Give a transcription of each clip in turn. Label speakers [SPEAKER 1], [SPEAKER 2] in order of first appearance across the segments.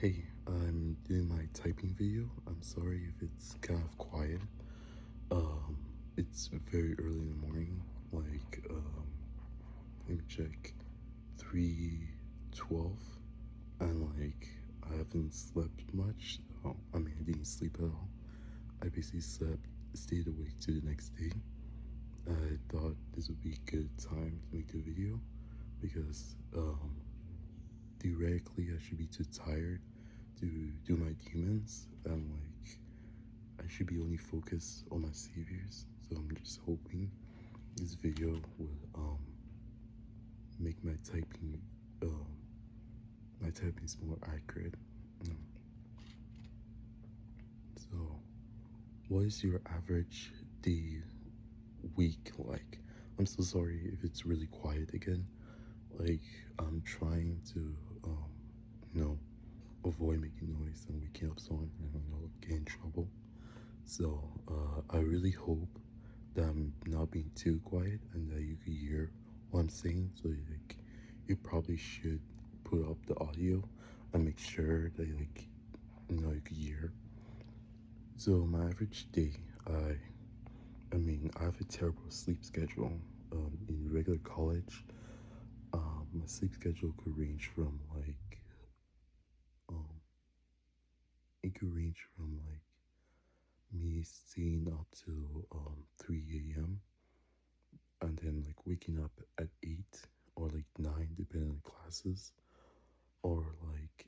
[SPEAKER 1] Hey, I'm doing my typing video. I'm sorry if it's kind of quiet. It's very early in the morning. Let me check. 3:12, and I haven't slept much. I didn't sleep at all. I basically stayed awake to the next day. I thought this would be a good time to make the video because theoretically I should be too tired to do my demons, and I should be only focused on my saviors. So I'm just hoping this video will make um my typing more accurate. Mm. So what is your average day week like? I'm so sorry if it's really quiet again. Like I'm trying to you know avoid making noise and waking up someone and get in trouble. So I really hope that I'm not being too quiet and that you can hear what I'm saying. So you probably should put up the audio and make sure that you can hear. So my average day, I have a terrible sleep schedule. In regular college, my sleep schedule could range from um, it could range from me staying up to 3 a.m. and then waking up at 8 or 9 depending on the classes, or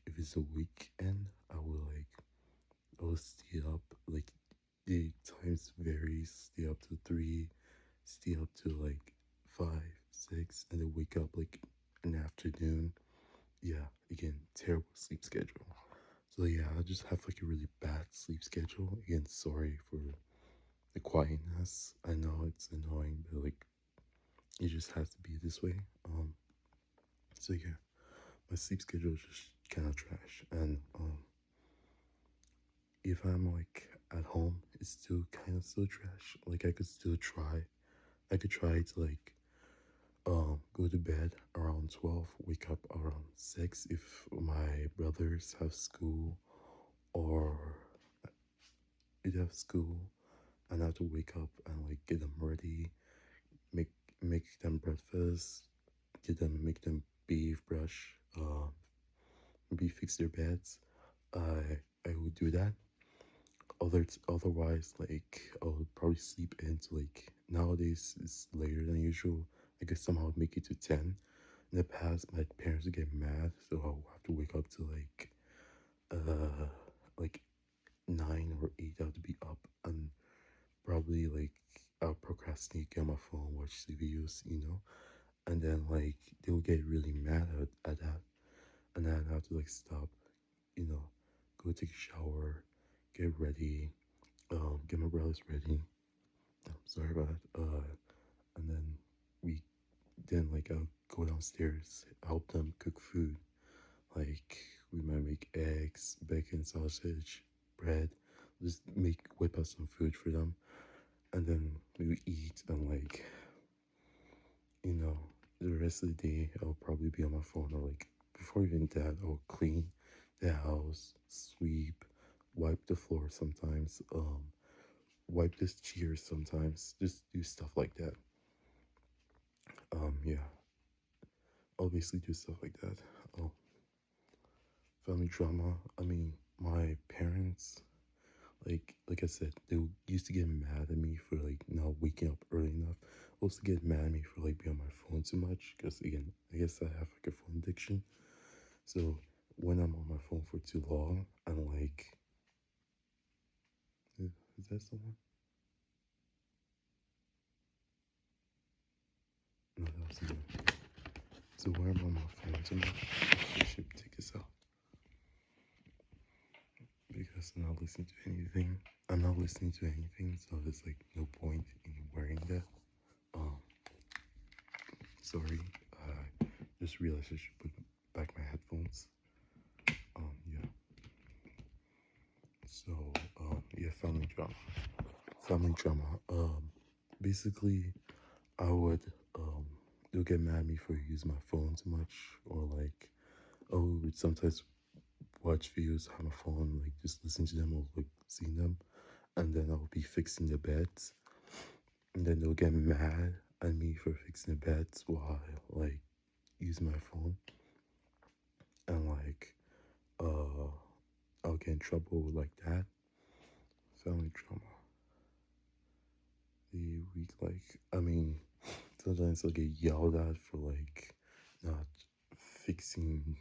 [SPEAKER 1] if it's a weekend I will stay up the times varies, stay up to 3, stay up to 5, 6, and then wake up in the afternoon. Yeah, again, terrible sleep schedule. So yeah, I just have a really bad sleep schedule. Again, sorry for the quietness. I know it's annoying, but it just has to be this way. So yeah, my sleep schedule is just kind of trash, and if I'm at home, it's still kind of still trash. I could still try. I could try to go to bed around 12, wake up around 6 if my brothers have school, or they have school and I have to wake up and get them ready, make make them breakfast, make them bathe, brush, maybe fix their beds. I would do that. Otherwise, I would probably sleep into nowadays it's later than usual. I could somehow make it to 10. In the past, my parents would get mad, so I'll have to wake up to uh like 9 or 8. I have to be up, and probably I'll procrastinate, get on my phone, watch the videos, and then they will get really mad at that, and then I have to stop, you know, go take a shower, get ready, get my brothers ready. I'm sorry about that. And then we I'll go downstairs, help them cook food. We might make eggs, bacon, sausage, bread. Just whip out some food for them, and then we eat and you know, the rest of the day I'll probably be on my phone, or before even that I'll clean the house, sweep, wipe the floor sometimes, wipe the chairs sometimes, just do stuff like that. Yeah, I'll basically do stuff like that. Oh, family drama. My parents, like I said, used to get mad at me for not waking up early enough. Also get mad at me for being on my phone too much. Because again, I guess I have a phone addiction. So when I'm on my phone for too long, I'm is that someone? No, that was you. So when I'm on my phone too much, I should take this out because I'm not listening to anything. I'm not listening to anything, so there's no point in wearing that. Um, sorry. Just realized I should put back my headphones. Yeah. So, yeah, family drama. Family drama. Basically, I would, they'll get mad at me for using my phone too much, or I would sometimes watch videos on my phone, like just listen to them or like seeing them, and then I'll be fixing the beds, and then they'll get mad at me for fixing the beds while I like use my phone, and like uh I'll get in trouble like that. Family drama. The week, like I mean, sometimes I'll get yelled at for like not fixing.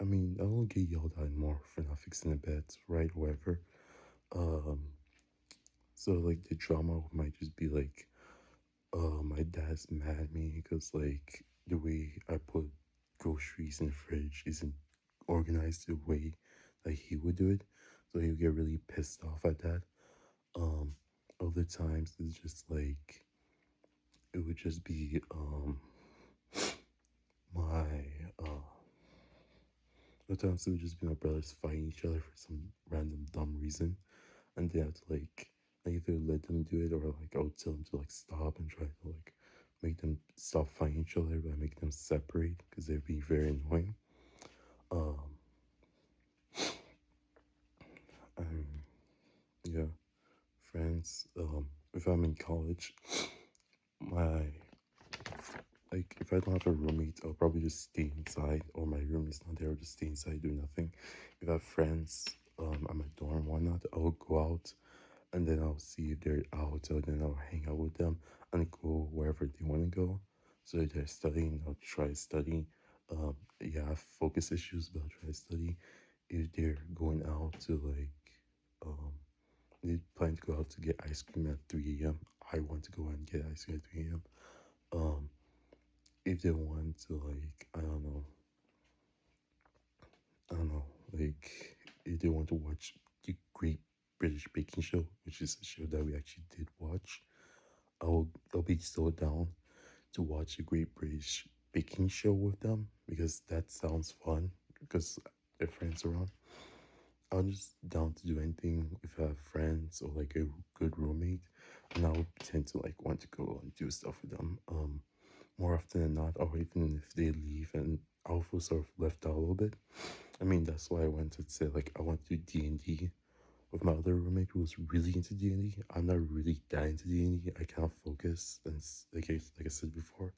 [SPEAKER 1] I mean, I don't get yelled at more for not fixing the beds, right? Whatever. Um, so like the drama might just be like, my dad's mad at me because like the way I put groceries in the fridge isn't organized the way like he would do it. So he'll get really pissed off at that. Um, Other times it's just like it would just be my other times it would just be my brothers fighting each other for some random dumb reason, and they have to like I either let them do it or like I would tell them to like stop and try to like make them stop fighting each other by making them separate because they're being very annoying. Um, um yeah, friends. If I'm in college, my like if I don't have a roommate, I'll probably just stay inside, or my roommate's not there, I'll just stay inside, do nothing. If I have friends, at my dorm, why not? I'll go out, and then I'll see if they're out, and then I'll hang out with them and go wherever they want to go. So if they're studying, I'll try to study. Yeah, I have focus issues, but I'll try to study. If they're going out to like, um, they plan to go out to get ice cream at 3 a.m. I want to go and get ice cream at 3 a.m. Um, if they want to like I don't know like if they want to watch the Great British Baking Show, which is a show that we actually did watch, I'll be so down to watch the Great British Baking Show with them because that sounds fun because they're friends around. I'm just down to do anything if I have friends or like a good roommate, and I would tend to like want to go and do stuff with them. More often than not, or even if they leave and I'll feel sort of left out a little bit. I mean, that's why I went to say like I want to do D&D with my other roommate who was really into D&D. I'm not really that into D&D. I can't focus, and like I said before,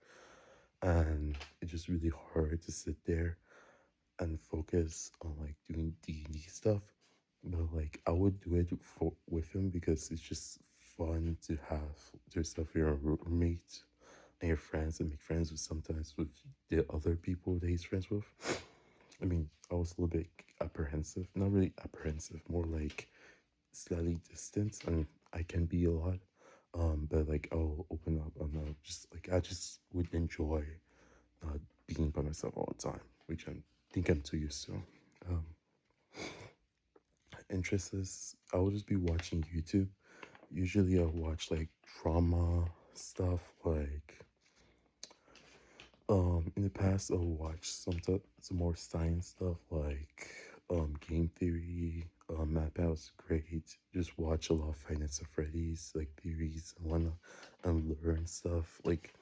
[SPEAKER 1] and it's just really hard to sit there and focus on like doing D&D stuff. But like I would do it with him because it's just fun to have yourself your roommate and your friends and make friends with sometimes with the other people that he's friends with. I mean, I was a little bit apprehensive, not really apprehensive, more like slightly distant, and I can be a lot. But like I'll open up and I'll just like I just would enjoy being by myself all the time, which I think I'm too used to. Um, Interests is I'll just be watching YouTube. Usually I'll watch like drama stuff like in the past, I'll watch some more science stuff like game theory. Map Out's great. Just watch a lot of Finance of Freddy's like theories and whatnot, and learn stuff. Like,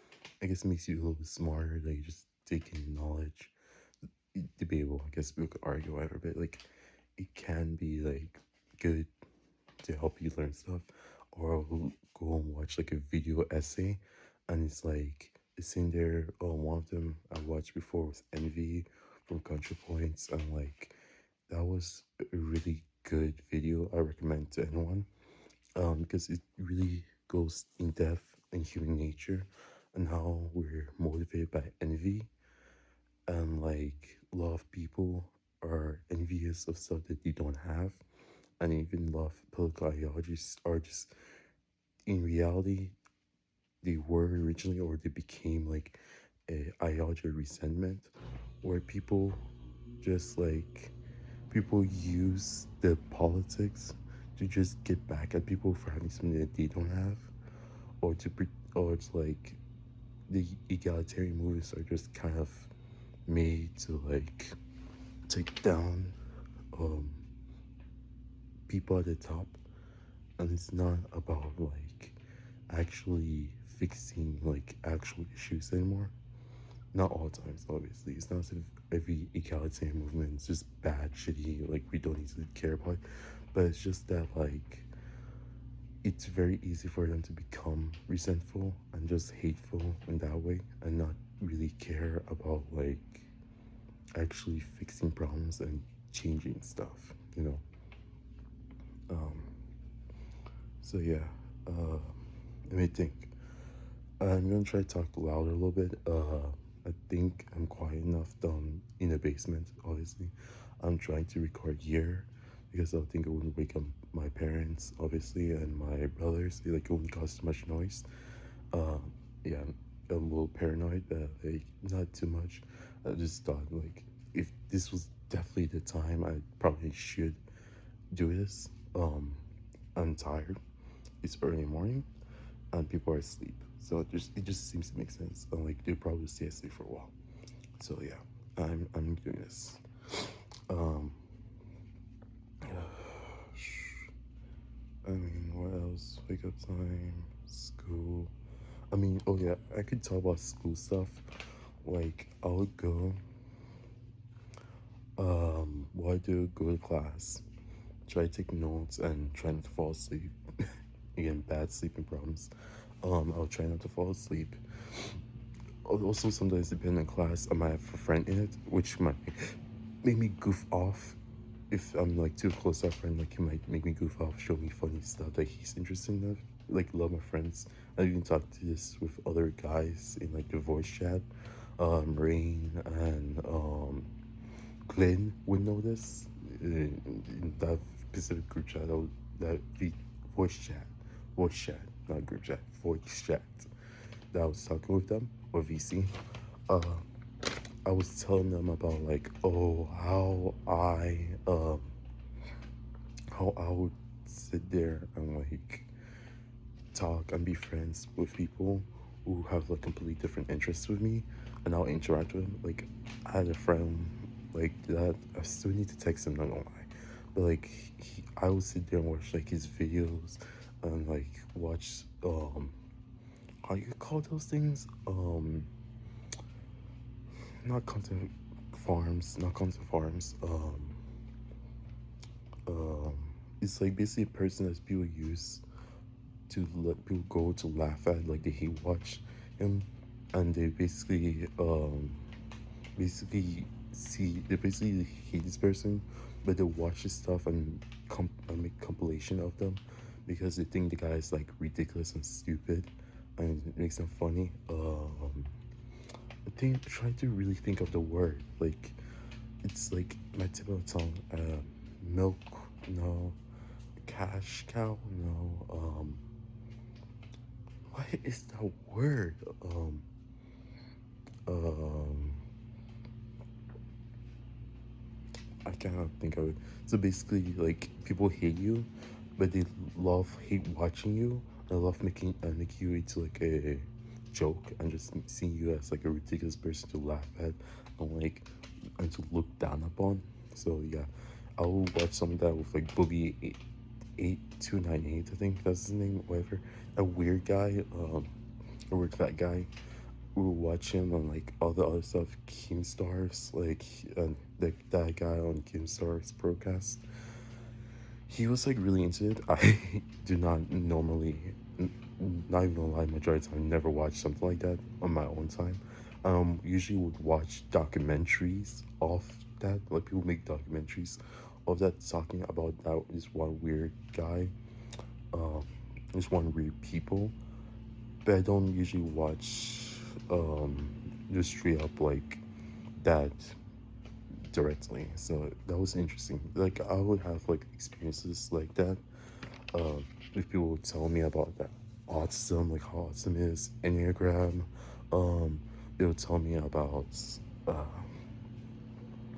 [SPEAKER 1] I guess it makes you a little bit smarter. Like, just taking knowledge. Debatable, I guess we could argue whatever, but like, it can be like good to help you learn stuff. Or I'll go and watch like a video essay, and it's in there. One of them I watched before was Envy from ContraPoints, and like that was a really good video. I recommend to anyone, because it really goes in depth in human nature and how we're motivated by envy, and like a lot of people are envious of stuff that they don't have, and even a lot of political ideologies are just in reality they were originally, or they became like a ideology of resentment, where just like people use the politics to just get back at people for having something that they don't have, or or it's like the egalitarian movements are just kind of made to like take down um people at the top, and it's not about like actually fixing like actual issues anymore. Not all times, obviously. It's not as if every egalitarian movement is just bad, shitty, like we don't need to care about it. But it's just that like it's very easy for them to become resentful and just hateful in that way and not really care about like actually fixing problems and changing stuff, you know. Um, so yeah, let me think. I'm gonna try to talk louder a little bit. I think I'm quiet enough down in the basement. Obviously, I'm trying to record here because I think it wouldn't wake up my parents, obviously, and my brothers. Like it wouldn't cause too much noise. Uh, yeah, I'm a little paranoid. Like not too much. I just thought like if this was definitely the time, I probably should do this. I'm tired. It's early morning and people are asleep. So it just seems to make sense. And like they'll probably stay asleep for a while. So yeah, I'm doing this. Um I mean what else? Wake up time, school. I mean, oh yeah, I could talk about school stuff. Like I would go what I do, go to class, try to take notes and try not to fall asleep. Again, bad sleeping problems. I'll try not to fall asleep. Also, sometimes depending on class, I might have a friend in it, which might make me goof off. If I'm like too close to a friend, like he might make me goof off, show me funny stuff that he's interested in. Like love my friends. I even talk to this with other guys in like the voice chat. Rain and Glenn would know this in that specific group chat. That voice chat, not group chat, voice chat. That I was talking with them or VC. Uh, I was telling them about like, oh, how I would sit there and like talk and be friends with people who have like completely different interests with me, and I'll interact with them. Like, I had a friend like that. I still need to text him, not gonna lie, but like I would sit there and watch like his videos and like watch how you call those things not content not content farms. Um, it's like basically a person that people use to let people go to laugh at, like they hate watch him, and they basically they basically hate this person, but they watch his stuff and and make compilation of them because they think the guy is like ridiculous and stupid, and it makes them funny. I think trying to really think of the word like it's like my tip of the tongue. Milk, no. Cash cow, no. What is that word? Um, I cannot think of it. So basically, like people hate you, but they hate watching you. And love make you into like a joke and just seeing you as like a ridiculous person to laugh at and to look down upon. So yeah, I will watch some of that with like Boogie 8298, I think that's his name, whatever. A weird guy, a weird fat guy. We will watch him on like all the other stuff, Keemstars, like that guy on Keemstars broadcast. He was like really into it. I do not normally, not even gonna lie, majority of the time, never watch something like that on my own time. Usually would watch documentaries of that. Like people make documentaries of that talking about that this one weird guy, um, this one weird people. But I don't usually watch just straight up like that directly. So that was interesting. Like I would have like experiences like that. If people would tell me about that autism, like how autism is, Enneagram, they would tell me about uh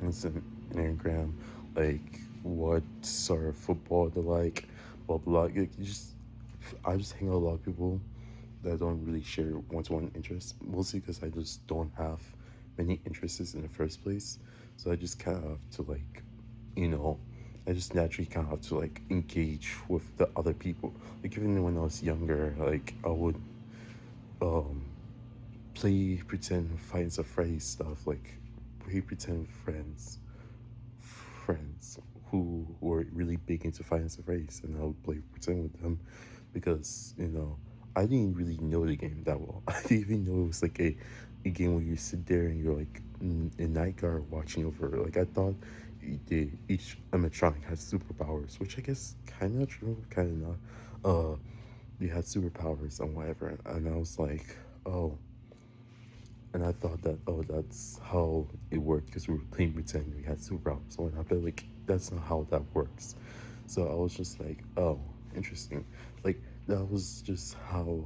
[SPEAKER 1] what's an Enneagram, like what sort of football they like, blah blah. Like, I just hang out with a lot of people that don't really share one-to-one interests, mostly because I just don't have many interests in the first place. So I just kind of have to like, you know, I just naturally kind of have to like engage with the other people. Like even when I was younger, like I would play pretend Five Nights at Freddy's stuff, like play pretend friends who were really big into Finance of Race, and I would play pretend with them because I didn't really know the game that well. I didn't even know it was like a game where you sit there and you're like a night guard watching over. Like I thought each animatronic had superpowers, which I guess kind of true, kind of not. They had superpowers and whatever, and I was like, oh. And I thought that, oh, that's how it worked because we were playing pretend we had superpowers. So I felt like that's not how that works. So I was just like, oh, interesting. Like that was just how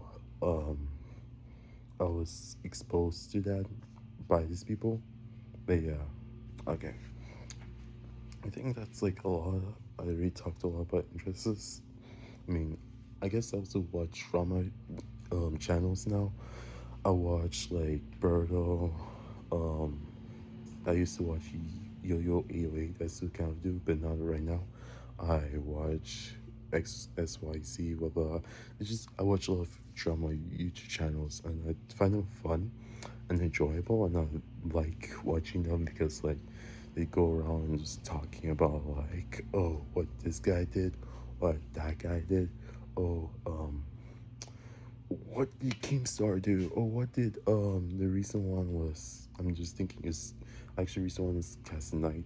[SPEAKER 1] I was exposed to that by these people. But yeah, okay. I think that's like a lot. I already talked a lot about interests. I mean, I guess I also watch drama channels now. I watch like Birdo. Um, I used to watch Yo-Yo 808. I still kind of do, but not right now. I watch XYZ, blah blah. It's just I watch a lot of drama YouTube channels, and I find them fun and enjoyable, and I like watching them because like they go around and just talking about like, oh, what this guy did, what that guy did, oh, what did Keemstar do? Oh, what did the recent one was? I'm just thinking is actually recent one is Casanite.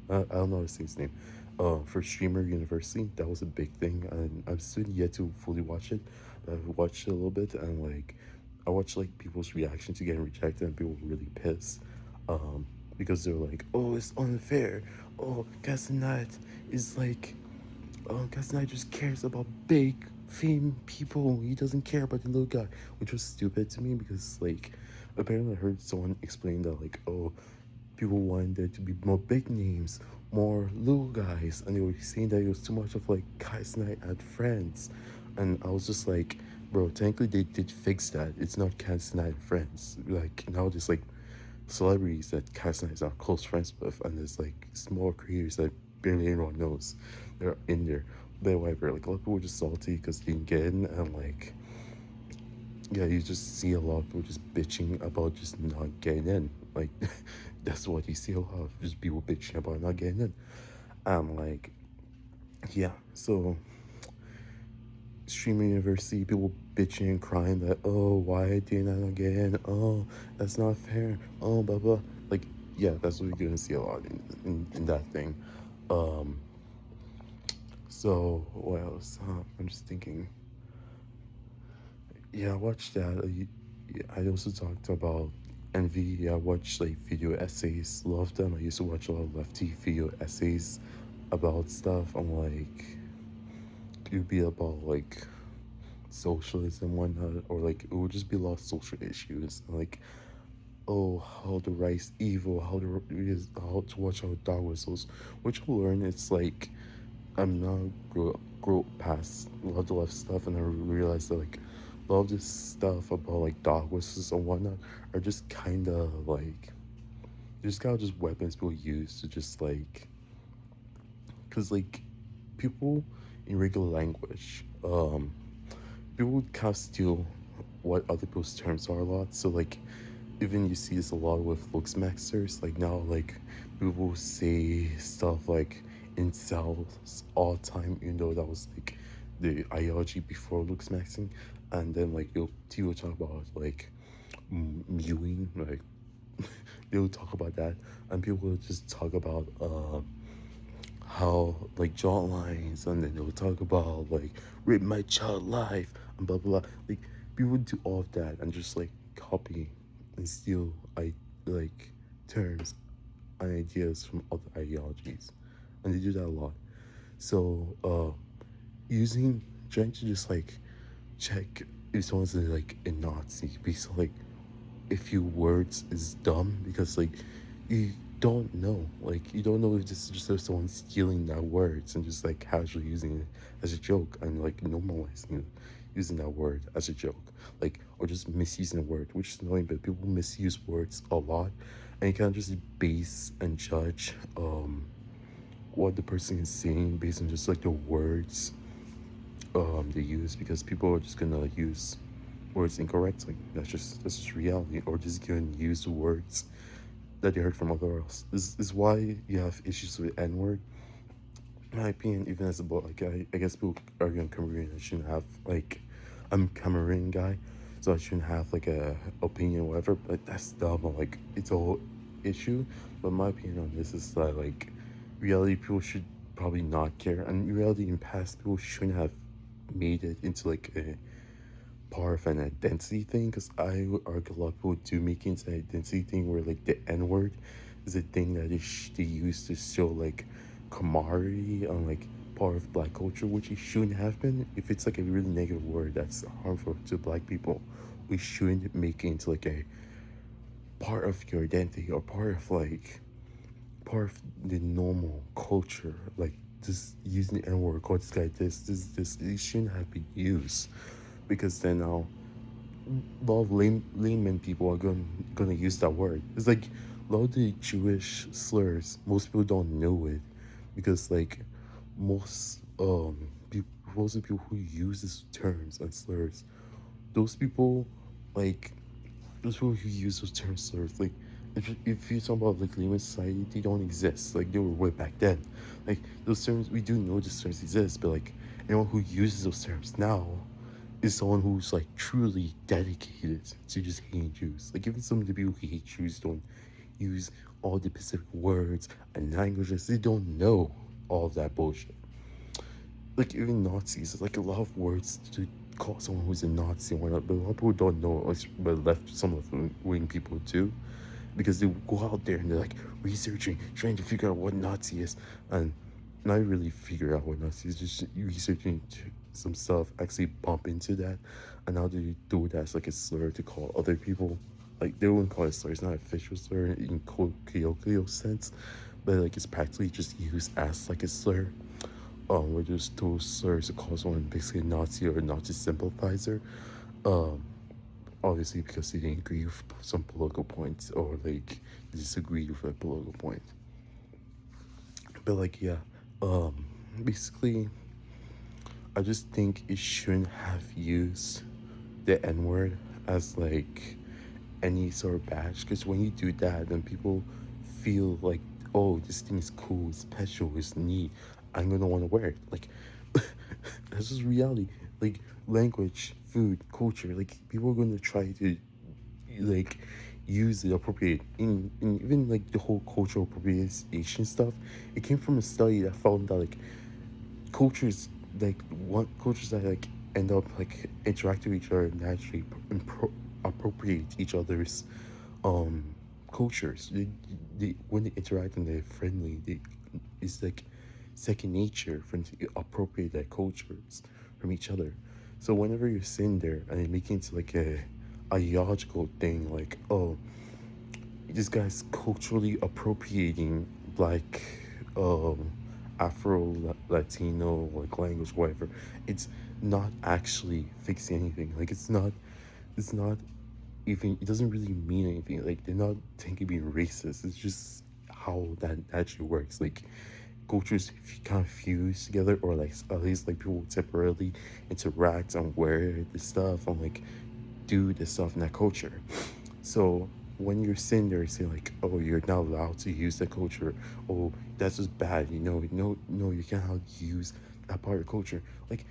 [SPEAKER 1] I don't know how to say his name. For Streamer University, that was a big thing, and I'm still yet to fully watch it. I've watched it a little bit, and like, I watched like people's reaction to getting rejected, and people were really pissed, because they're like, "Oh, it's unfair. Oh, Casanite is like, Casanite just cares about big fame people. He doesn't care about the little guy," which was stupid to me because like, apparently I heard someone explain that like, oh, people wanted there to be more big names, more little guys, and they were saying that it was too much of like Kais Night at Friends. And I was just like, bro, technically they did fix that. It's not Kais Night at Friends. Like now there's like celebrities that Kais Night is not close friends with, and there's like small creators that barely anyone knows. They're in there. But whatever, like a lot of people were just salty because they didn't get in, and like, yeah, you just see a lot of people just bitching about just not getting in. Like, that's what you see a lot of, just people bitching about not getting in. And like, yeah, so streaming university, people bitching and crying that, oh, why didn't I not get in? Oh, that's not fair. Oh, blah blah. Like, yeah, that's what you're gonna see a lot in that thing. Um, so what else? I'm just thinking. Yeah, I watched that. I also talked about Envy. Yeah, I watched like video essays. Love them. I used to watch a lot of lefty video essays about stuff. I'm like, it would be about like socialism and whatnot, or like it would just be a lot of social issues. Like, oh, how to rise evil, how to watch out dog whistles, which I learned it's like I'm now grow past a lot of the left stuff, and I realized that like a lot of this stuff about like dog whistles and whatnot are just kind of like just kind of just weapons people use to just like, cause like people in regular language, people kind of steal what other people's terms are a lot. So like even you see this a lot with looks maxers. Like now, like people say stuff like incels all the time, even though that was like the ideology before looks maxing. And then like people talk about like mewing, like they will talk about that, and people will just talk about how like jaw lines, and then they'll talk about like rip my child life and blah blah blah. Like people do all of that and just like copy and steal like terms and ideas from other ideologies, and they do that a lot. So trying to just like check if someone's like a Nazi because like a few words is dumb because like you don't know, like you don't know if this is just someone stealing that words and just like casually using it as a joke and like normalizing it, using that word as a joke, like, or just misusing a word, which is annoying. But people misuse words a lot, and you can't just base and judge what the person is saying based on just like the words they use, because people are just gonna use words incorrectly. That's just reality. Or just gonna use words that they heard from other else. This is why you have issues with N word. In my opinion, even as a boy, like I guess people argue I'm Cameroonian. I shouldn't have like I'm a Cameroonian guy, so I shouldn't have like a opinion or whatever. But that's dumb. Like it's a whole issue. But my opinion on this is that like reality people should probably not care, and reality in past people shouldn't have made it into like a part of an identity thing, because I would argue a lot of people do make it into an identity thing where like the N word is a thing that they use to show like camaraderie on like part of black culture, which it shouldn't have been. If it's like a really negative word that's harmful to black people, we shouldn't make it into like a part of your identity or part of the normal culture. Like just using the N word, call this guy this, it shouldn't have been used, because then now a lot of layman people are gonna use that word. It's like a lot of the Jewish slurs, most people don't know it, because like most most of the people who use these terms and slurs, those people like those people who use those terms slurs, like if you talk about like layman society, they don't exist. Like they were way back then. Like those terms, we do know those terms exist, but like anyone who uses those terms now is someone who's like truly dedicated to just hating Jews. Like even some of the people who hate Jews don't use all the specific words and languages. They don't know all of that bullshit. Like even Nazis, there's like a lot of words to call someone who's a Nazi or not, but a lot of people don't know, but left some of the wing people too, because they go out there and they're like researching, trying to figure out what Nazi is, and not really figure out what Nazi is, just researching some stuff, actually bump into that, and now they do that as like a slur to call other people. Like they wouldn't call it a slur, it's not an official slur in colloquial sense, but like it's practically just used as like a slur. Where there's those slurs to call someone basically a Nazi or a Nazi sympathizer. Um, Obviously because they didn't agree with some political points, or like disagreed with a political point. But like yeah, basically I just think it shouldn't have used the N-word as like any sort of badge, because when you do that, then people feel like, oh, this thing is cool, it's special, it's neat, I'm gonna want to wear it. Like that's just reality. Like language, food, culture, like people are gonna try to like use the appropriate in even like the whole cultural appropriation stuff. It came from a study that found that like cultures cultures that like end up like interacting with each other naturally appropriate each other's um cultures. They when they interact and they're friendly, it's like second nature for them to appropriate their cultures from each other. So whenever you're sitting there and you make it into like a ideological thing, like, oh, this guy's culturally appropriating like Afro Latino like language, whatever. It's not actually fixing anything. Like it's not even, it doesn't really mean anything. Like they're not thinking being racist. It's just how that actually works. Like cultures kind of fuse together, or like at least like people temporarily interact and wear the stuff and like do the stuff in that culture. So when you're sitting there saying like, oh, you're not allowed to use the culture, oh, that's just bad, no, you can't use that part of the culture. Like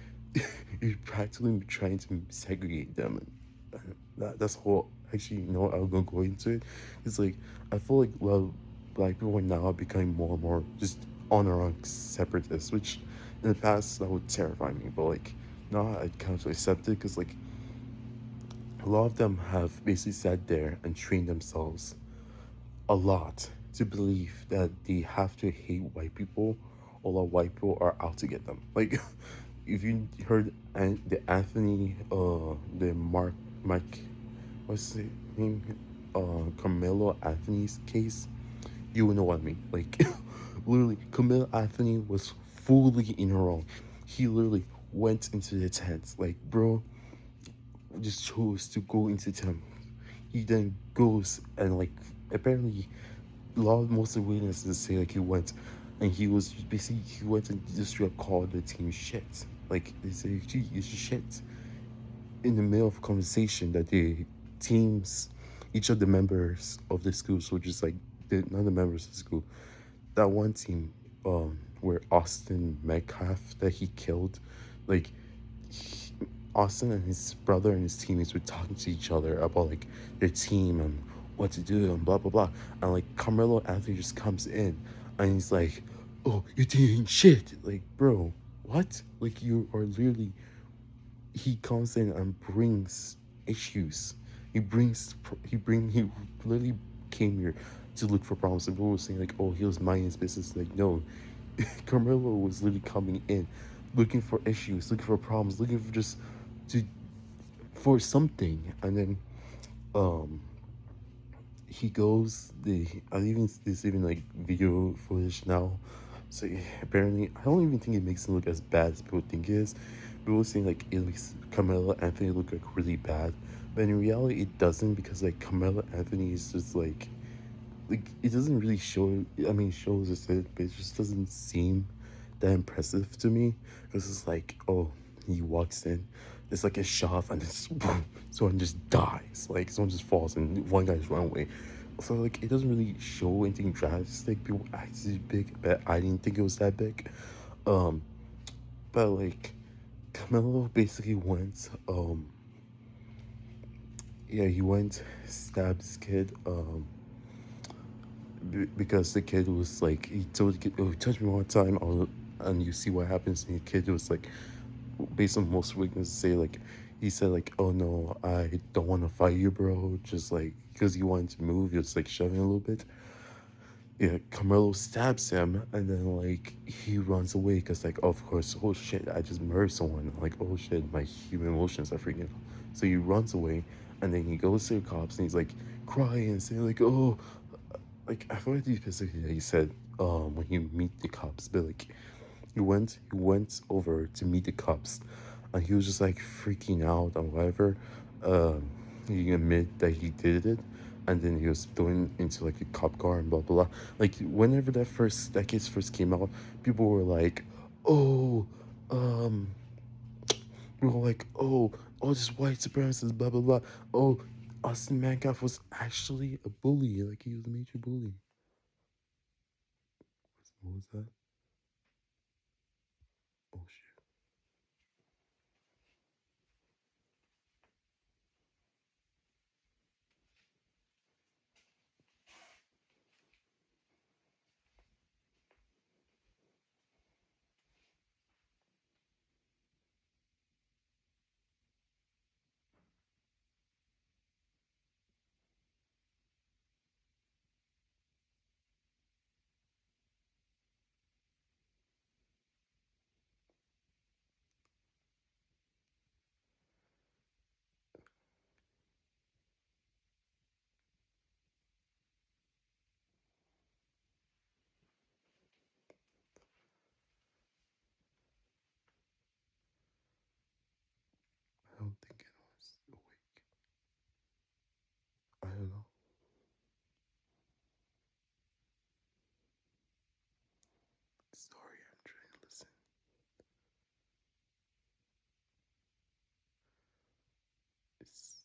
[SPEAKER 1] you're practically trying to segregate them. That's whole. Actually, I'm gonna go into it. It's like I feel like a lot of black people are now becoming more and more just on their own separatists, which in the past that would terrify me, but like now I kind of accept it, because like a lot of them have basically sat there and trained themselves a lot to believe that they have to hate white people, or that white people are out to get them. Like, if you heard the Anthony, the Mike, what's his name? Carmelo Anthony's case, you would know what I mean. Like, literally, Carmelo Anthony was fully in her wrong. He literally went into the tent. Like, bro, just chose to go into town. He then goes and like apparently most of the witnesses say like he went and he was basically he went and just called the team shit. Like they say, gee, it's shit. in the middle of a conversation that the teams, each of the members of the school, so just like not the members of the school, that one team, where Austin Metcalf that he killed, like he, Austin and his brother and his teammates were talking to each other about like their team and what to do and blah blah blah, and like Carmelo Anthony just comes in and he's like, "Oh, your team ain't shit." Like, bro, what? Like, you are literally, he comes in and brings issues. He literally came here to look for problems. And people were saying like, oh, he was minding his business. Like, no, Carmelo was literally coming in, looking for issues, looking for problems, looking for just to for something. And then um he goes, the I even there's even like video footage now. So yeah, apparently, I don't even think it makes him look as bad as people think it is. People saying like it makes Carmelo Anthony look like really bad, but in reality it doesn't, because like Carmelo Anthony is just like it doesn't really show. I mean, it shows it, but it just doesn't seem that impressive to me. Because it's like, oh, he walks in, it's like a shove, and then boom, someone just dies. Like someone just falls, and one guy just run away. So like it doesn't really show anything drastic. People act it's big, but I didn't think it was that big. Um, but like Camelo basically went, yeah, he went stabbed his kid, because the kid was like, he told the kid, oh, touch me one time, and you see what happens. And the kid was like, based on most witnesses say like, he said like, oh no, I don't want to fight you, bro, just like because he wanted to move, he was like shoving a little bit. Yeah, Carmelo stabs him, and then like he runs away because like, of course, oh shit, I just murdered someone. Like, oh shit, my human emotions are freaking out. So he runs away, and then he goes to the cops and he's like crying and saying like, oh, like I forgot the specifically that he said when you meet the cops, but like he went over to meet the cops, and he was just like freaking out and whatever. Um, he admitted that he did it, and then he was thrown into like a cop car and blah blah blah. Like whenever that case first came out, people were like, "Oh, um, we were like, oh, this white supremacist, blah blah blah. Oh, Austin Mankoff was actually a bully. Like he was a major bully." What was that? Oh shit! I don't think it was awake. I don't know. Sorry, I'm trying to listen. It's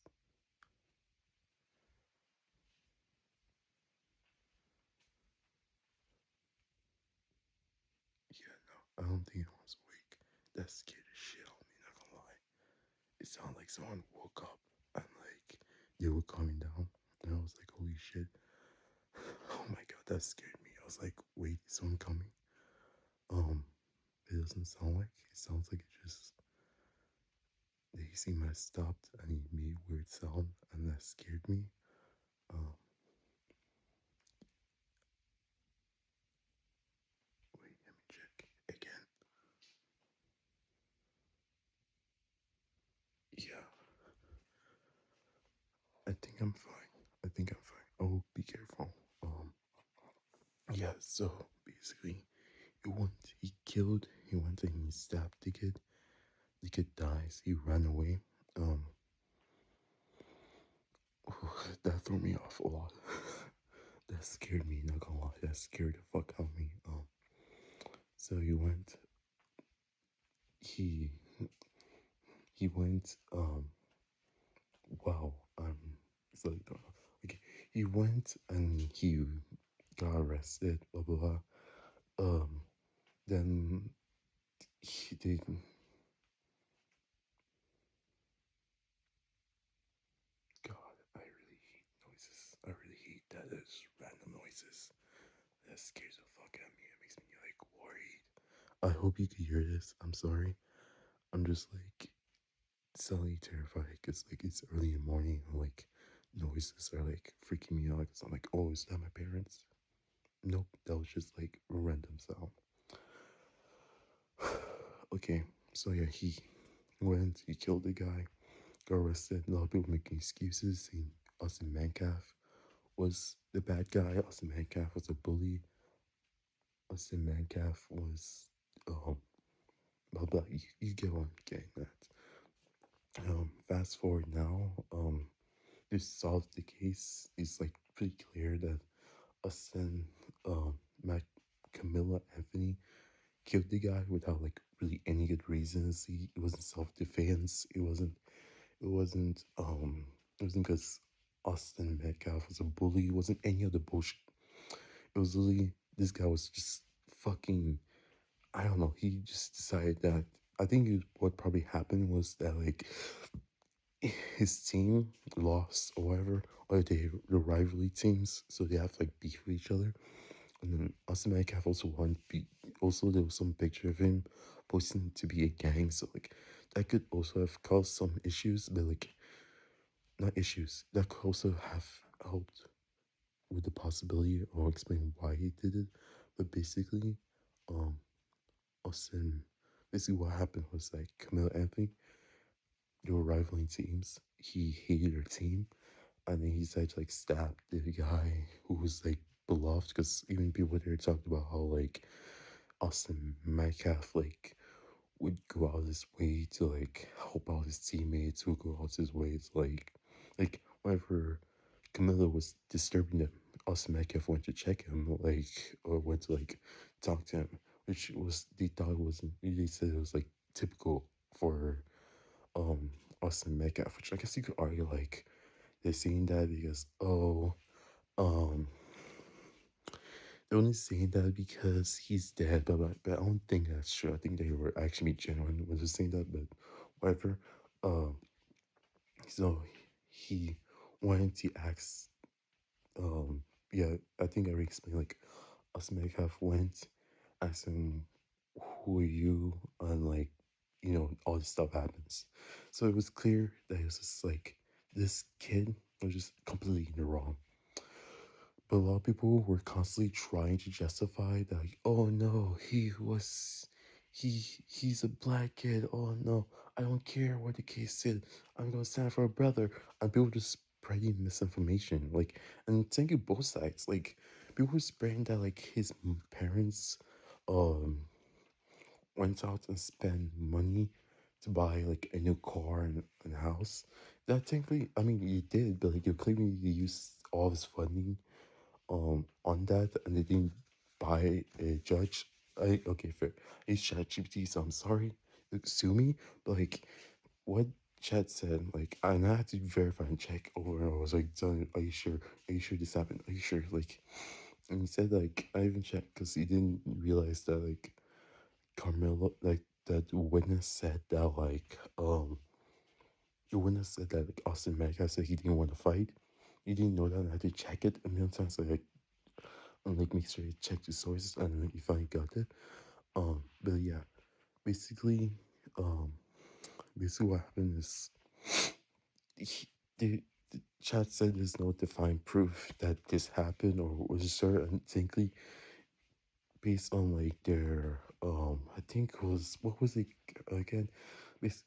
[SPEAKER 1] Yeah, no, I don't think it was awake. That scared the shit out of me, not gonna lie. It sounded like someone woke up and like they were coming down. And I was like, holy shit. Oh my god, that scared me. I was like, wait, is someone coming? Um, it doesn't sound like it sounds like it just he seemed to have stopped and he made weird sound and that scared me. Um, wait, let me check again. Yeah, I think I'm fine. I think I'm fine. Oh, be careful. Yeah, so basically, he went and he stabbed the kid. The kid dies. He ran away. Um, that threw me off a lot. That scared me, not gonna lie. That scared the fuck out of me. So he he went. wow, it's like he went and he got arrested, blah blah blah. Then he did. God, I really hate noises. I really hate that there's random noises. That scares the fuck out of me. It makes me like worried. I hope you can hear this. I'm sorry. I'm just like suddenly terrified because like it's early in the morning and like noises are like freaking me out. Cause I'm like, oh, is that my parents? Nope, that was just like a random sound. Okay, so yeah, he went, he killed the guy, got arrested. A lot of people making excuses, saying Austin Mancaf was the bad guy. Austin Mancaf was a bully. Austin Mancaf was blah blah. You get what I'm getting at. Fast forward now. This solved the case. It's like pretty clear that Austin, Mac, Camilla Anthony killed the guy without like really any good reasons. It wasn't self defense. It wasn't. It wasn't because Austin Metcalf was a bully. It wasn't any of the bullshit. It was literally this guy was just fucking. I don't know. He just decided that. I think what probably happened was that like his team lost or whatever, or the rivalry teams, so they have like beef with each other. And then Austin Metcalf also won. Also, there was some picture of him posting to be a gang, so like that could also have caused some issues, but like not issues. That could also have helped with the possibility or explain why he did it. But basically, um, Austin. Basically, what happened was like Camille Anthony, they were rivaling teams. He hated her team, and then he decided to like stab the guy who was like beloved. Because even people there talked about how like Austin Metcalf like would go out of his way to like help out his teammates, who go out his way to like whenever Camilla was disturbing them, Austin Metcalf went to check him, like or went to like talk to him, which was they thought it wasn't. They said it was like typical for um Austin Metcalf, which I guess you could argue like they're saying that because um they're only saying that because he's dead, but I don't think that's true. I think they were actually genuine when they're saying that, but whatever. Um, so he wanted to ask. Yeah, I think I already explained. Like, Osmekaf went, asked him, "Who are you?" And like, all this stuff happens. So it was clear that it was just like this kid was just completely in the wrong. But a lot of people were constantly trying to justify that, like, oh no, he's a black kid. Oh no, I don't care what the case is. I'm gonna stand for a brother. And people just spreading misinformation. Like, and thinking both sides. Like, people were spreading that like his parents, um, went out and spent money to buy like a new car and house. That technically, I mean, he did, but like you're claiming he used all his funding on that and they didn't buy a judge. Okay, fair. It's ChatGPT, so I'm sorry. Sue me, but like what Chat said, like and I had to verify and check over and I was like, are you sure? Are you sure this happened? Are you sure? Like and he said like I even checked because he didn't realize that like Carmelo like that witness said that the witness said that like Austin Metcalf said he didn't want to fight. You didn't know that and I had to check it a million times like and like make sure you check the sources and like, you finally got it. But yeah, basically, um, basically what happened is he, the chat said there's no defined proof that this happened or was certain technically based on like their I think it was what was it again? Bas-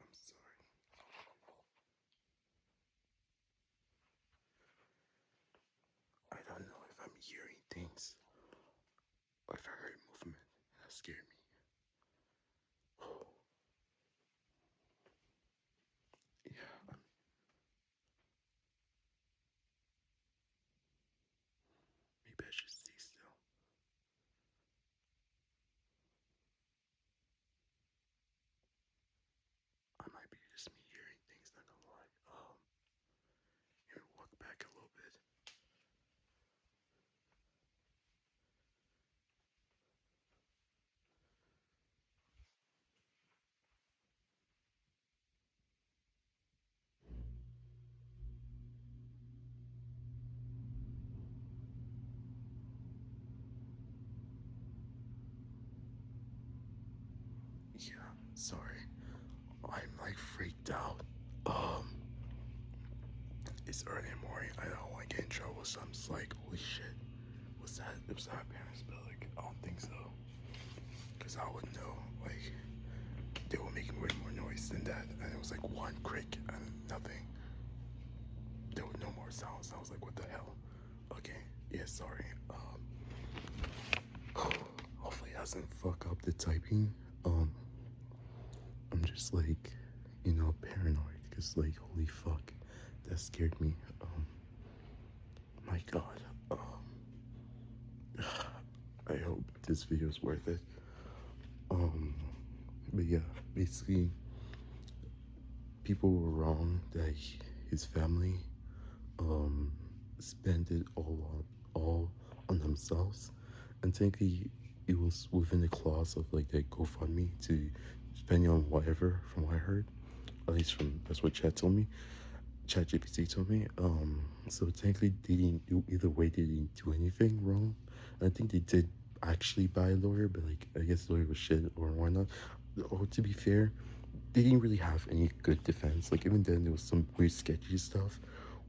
[SPEAKER 1] I'm sorry. hearing things. Or if I heard movement, that scared me. Yeah, maybe I should stay still. I might be just me hearing things, not gonna lie. Here, walk back a little bit. Yeah, sorry. I'm like freaked out. Um, it's early in the morning. I don't want to get in trouble, so I'm just like, holy shit. Was that? It was our parents' but like, I don't think so. Because I would know, like, they were making way more noise than that. And it was like one crick and nothing. There were no more sounds. I was like, what the hell? Okay, yeah, sorry. Hopefully it doesn't fuck up the typing. I'm just like, paranoid because like, holy fuck, that scared me. My God. I hope this video is worth it. But yeah, basically, people were wrong that his family um spent it all on themselves, and technically it was within the clause of like the GoFundMe to spend on whatever, from what I heard, at least from that's what Chat GPT told me. So technically they didn't do, either way they didn't do anything wrong. I think they did actually buy a lawyer, but like I guess the lawyer was shit or whatnot. Or to be fair, they didn't really have any good defense. Like even then there was some weird sketchy stuff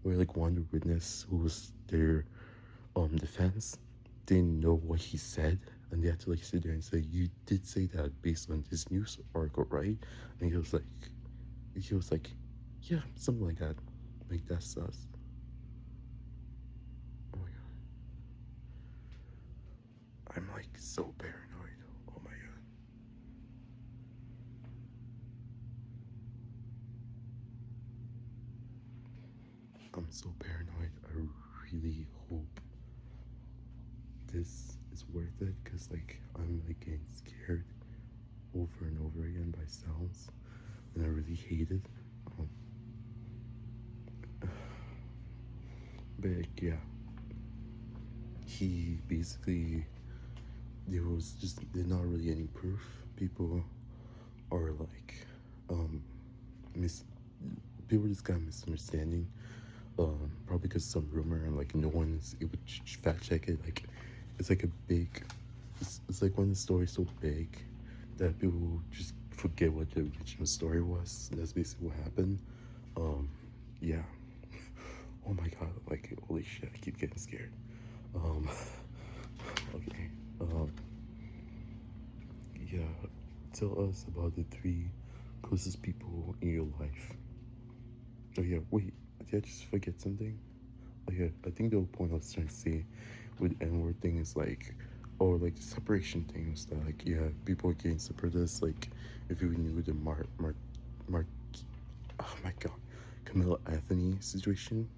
[SPEAKER 1] where like one witness who was their defense didn't know what he said, and they had to like sit there and say, you did say that based on this news article, right? And he was like, yeah, something like that. Like that's us. Oh my god. I'm like so paranoid. Oh my god. I'm so paranoid. I really hope this is worth it, because like I'm like getting scared over and over again by sounds, and I really hate it. Um, but like, yeah, he basically, there's not really any proof. People are like mis people just got misunderstanding, probably because some rumor, and like no one's able to fact check it. Like it's like a big, it's like when the story's so big that people just forget what the original story was. That's basically what happened. um yeah. Oh my god, like holy shit, I keep getting scared. um okay. Yeah, tell us about the three closest people in your life. Oh yeah, wait, did I just forget something? Oh yeah, I think the whole point I was trying to say with N-word thing is like, or like the separation thing was that like, yeah, people are getting separated. Like if you knew the Mark, oh my god, Camilla Anthony situation,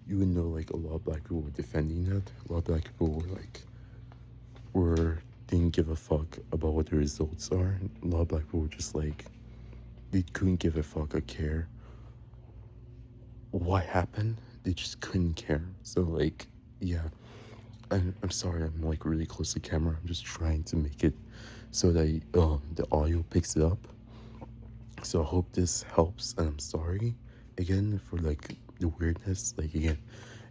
[SPEAKER 1] you would know like a lot of black people were defending that. A lot of black people were like, were didn't give a fuck about what the results are. A lot of black people were just like, they couldn't give a fuck or care what happened. They just couldn't care. So like, yeah. I'm sorry, I'm like really close to the camera. I'm just trying to make it so that the audio picks it up. So I hope this helps, and I'm sorry again for like the weirdness. Like again,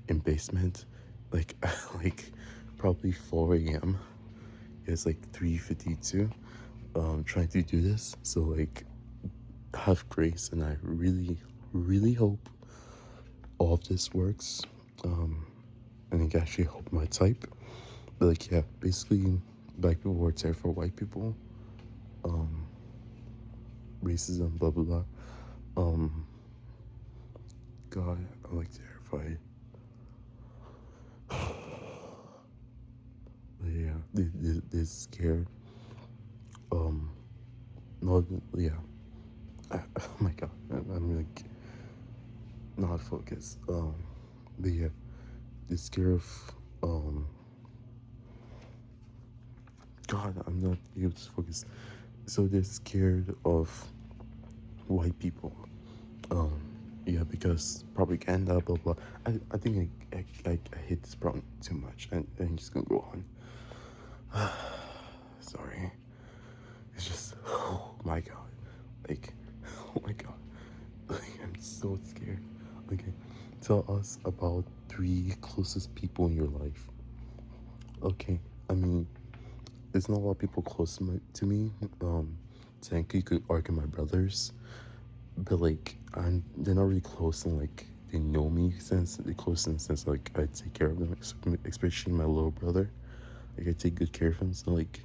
[SPEAKER 1] in basement, like like probably 4 a.m. It's like 3:52. Trying to do this. So like, have grace, and I really hope all of this works. And it can actually help my type. But like, yeah, basically, black people were terrified of white people. Racism, blah blah blah. God, I'm like terrified. they're scared. Um, no, yeah. Oh my god, I'm like not focused. But yeah, they're scared of um. God, I'm not able to focus. So they're scared of white people. Um, yeah, because propaganda, blah blah. I think I hate this problem too much, and I'm just gonna go on. Sorry, it's just oh my god, like oh my god, like I'm so scared. Okay, tell us about three closest people in your life. Okay, I mean, there's not a lot of people close to me. Technically, you could argue my brothers, but like they're not really close and like they know me since they're close in the sense like I take care of them, especially my little brother. Like I take good care of him, so like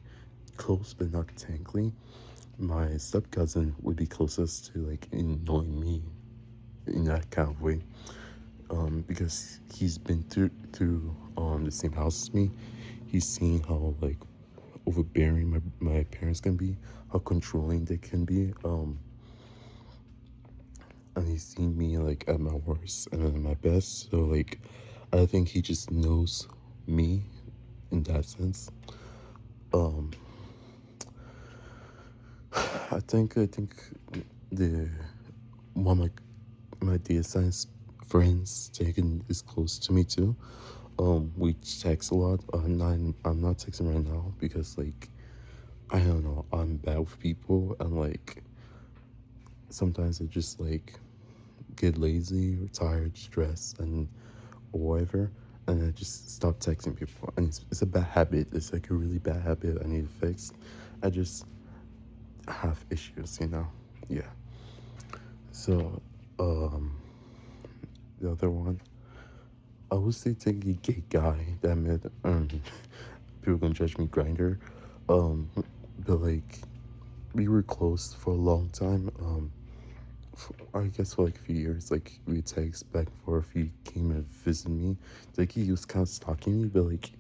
[SPEAKER 1] close but not technically. My step cousin would be closest to like in knowing me in that kind of way. Because he's been through the same house as me. He's seen how like overbearing my parents can be, how controlling they can be. And he's seen me like at my worst and at my best. So like I think he just knows me in that sense. Um I think the one of my data science friends taken is close to me too. We text a lot. I'm not texting right now because like I don't know, I'm bad with people and like sometimes I just like get lazy or tired, stressed and or whatever, and I just stop texting people. And it's a bad habit. It's like a really bad habit I need to fix. I just have issues, you know? Yeah. So, um, the other one, I would say take a gay guy that met, people gonna judge me grinder. Um, but like, we were close for a long time. I guess for like a few years, like we text back and forth. He came and visited me. Like he was kind of stalking me, but like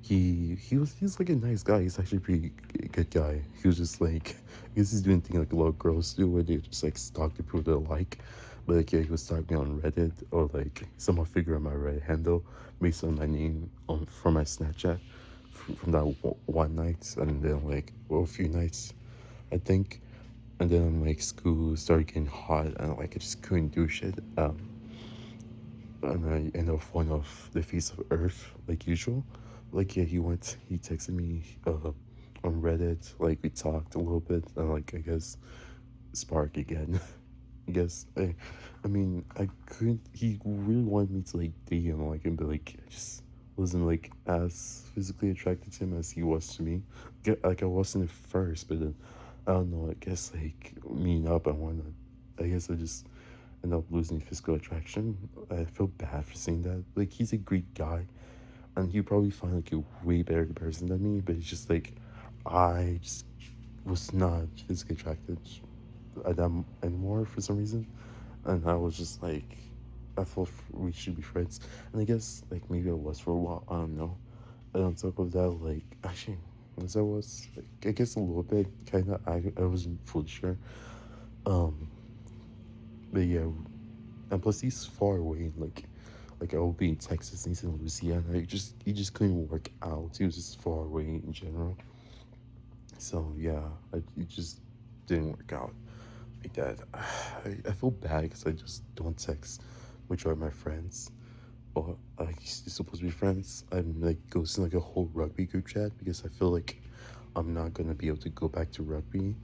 [SPEAKER 1] he's like a nice guy. He's actually a pretty good guy. He was just like I guess he's doing things like a lot of girls do, where they just like stalk the people they like. But like yeah, he was stalking me on Reddit or like someone figure out my Reddit handle based on my name on from my Snapchat from that one night, and then like well, a few nights, I think. And then like school started getting hot and like I just couldn't do shit. And I ended up falling off the face of earth like usual. Like yeah, he texted me on Reddit, like we talked a little bit and like I guess spark again. I guess I mean I couldn't he really wanted me to like date him like and but like I just wasn't like as physically attracted to him as he was to me. Like I wasn't at first, but then I don't know, I guess like meeting up I guess I just end up losing physical attraction. I feel bad for saying that. Like he's a great guy, and he'd probably find like a way better person than me. But it's just like I just was not physically attracted at them anymore for some reason, and I was just like I thought we should be friends, and I guess like maybe I was for a while. I don't know. And on top of that, like actually, as I was, like, I guess a little bit, kind of. I wasn't fully sure. Um, but yeah, and plus he's far away. Like I will be in Texas and he's in Louisiana. He just couldn't work out. He was just far away in general. So yeah, it just didn't work out like that. I feel bad because I just don't text majority of my friends. Or like you're supposed to be friends. I'm like ghosting like a whole rugby group chat because I feel like I'm not gonna be able to go back to rugby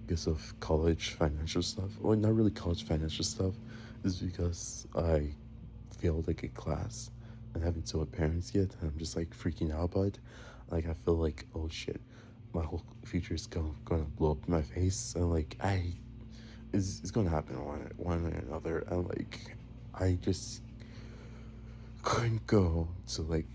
[SPEAKER 1] because of college financial stuff. Or not really college financial stuff. Is because I failed like a class and haven't told my parents yet. And I'm just like freaking out about it. Like I feel like oh shit, my whole future is gonna blow up in my face. And like it's gonna happen one way or another. And like I just couldn't go to like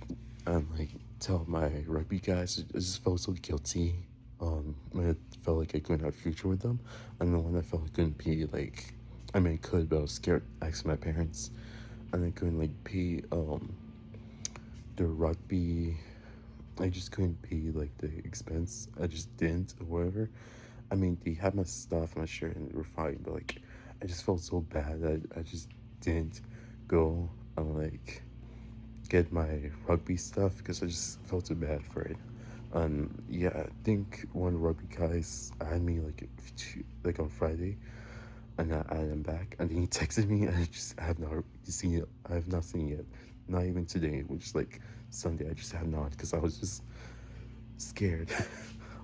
[SPEAKER 1] tell my rugby guys. I just felt so guilty. I felt like I couldn't have a future with them, and then when I felt I couldn't be like, I mean I could, but I was scared asking my parents, and I couldn't like pay the rugby. I just couldn't pay like the expense. I just didn't or whatever. I mean, they had my stuff, my shirt, and they were fine, but like, I just felt so bad that I just didn't go and like get my rugby stuff because I just felt too bad for it. And yeah, I think one of the rugby guys had me like on Friday, and I added him back, and then he texted me, and I have not seen it. I have not seen it yet. Not even today, which is like Sunday. I just have not because I was just scared.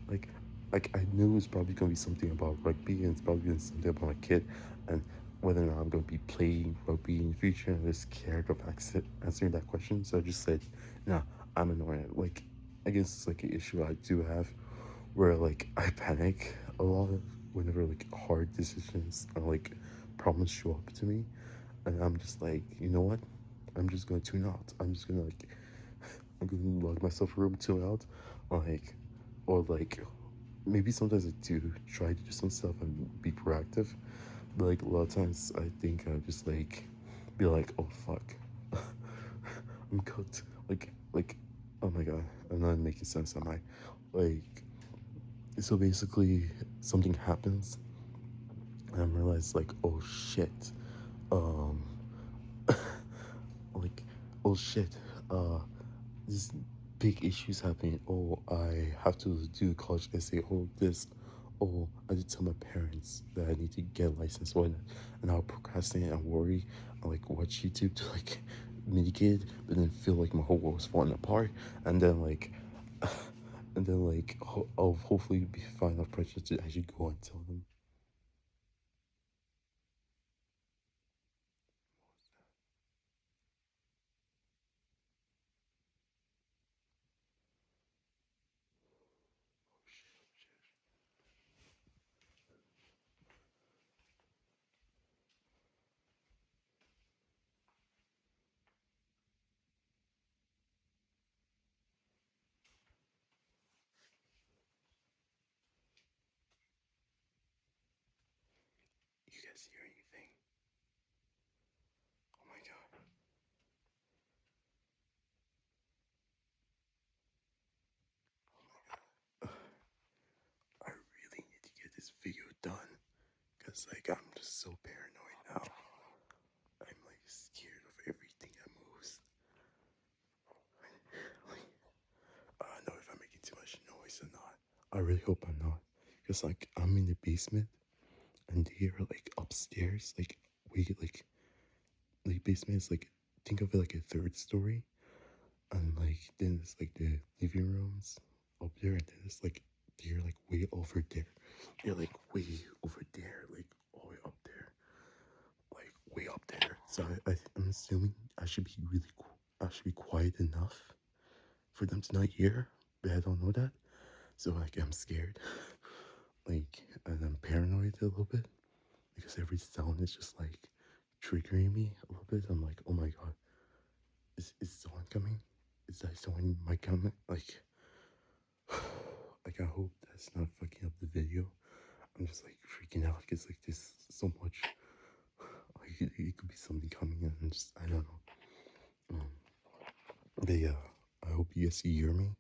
[SPEAKER 1] like, like I knew it was probably gonna be something about rugby, and it's probably gonna be something about my kid, and whether or not I'm gonna be playing rugby in the future. And I was scared of answering that question, so I just said, "No, I'm annoyed." Like, I guess it's like an issue I do have, where like I panic a lot whenever like hard decisions or like problems show up to me, and I'm just like, you know what? I'm just gonna tune out. I'm just gonna like I'm gonna lock myself a room, tune out, like, or like maybe sometimes I do try to do some stuff and be proactive, but like a lot of times I think I just like be like, oh fuck, I'm cooked. Oh my god, I'm not making sense, am I? Like, so basically, something happens, and I realize like, oh shit, um, like, oh shit, this big issues happening. Oh, I have to do college essay. Oh, this. Oh, I did tell my parents that I need to get a license. What? And I'll procrastinate and worry. I like watch YouTube to like mitigate it, but then feel like my whole world's falling apart. And then like, and then like, I'll hopefully be fine enough pressure to actually go and tell them. You guys hear anything? Oh my god. I really need to get this video done. Cause like I'm just so paranoid now. I'm like scared of everything that moves. Like, I don't know if I'm making too much noise or not. I really hope I'm not. Cause like I'm in the basement and they are like upstairs. Like basement is like, think of it like a third story. And like then it's like the living rooms up there, and then it's like they're like way over there. They're like way over there, like all the way up there, like way up there. So I'm assuming I should be I should be quiet enough for them to not hear, but I don't know that. So like I'm scared, like, and I'm paranoid a little bit because every sound is just like triggering me a little bit. I'm like, oh my god, is someone coming? Is that someone might come? Like I hope that's not fucking up the video. I'm just like freaking out because like there's so much. Like it could be something coming in, and just I don't know. But yeah, I hope you guys hear me.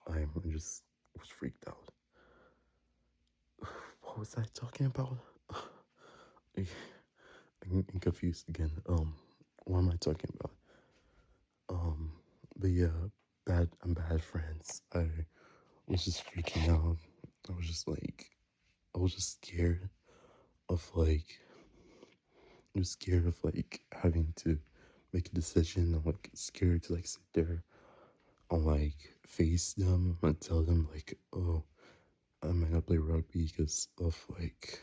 [SPEAKER 1] I'm just was freaked out. What was I talking about? I'm confused again. What am I talking about? Um, but yeah, I'm bad friends. I was just freaking out. I was just like, I was just scared of like, I was scared of like having to make a decision. I'm like scared to like sit there and like face them and tell them like, oh, I might not play rugby because of like,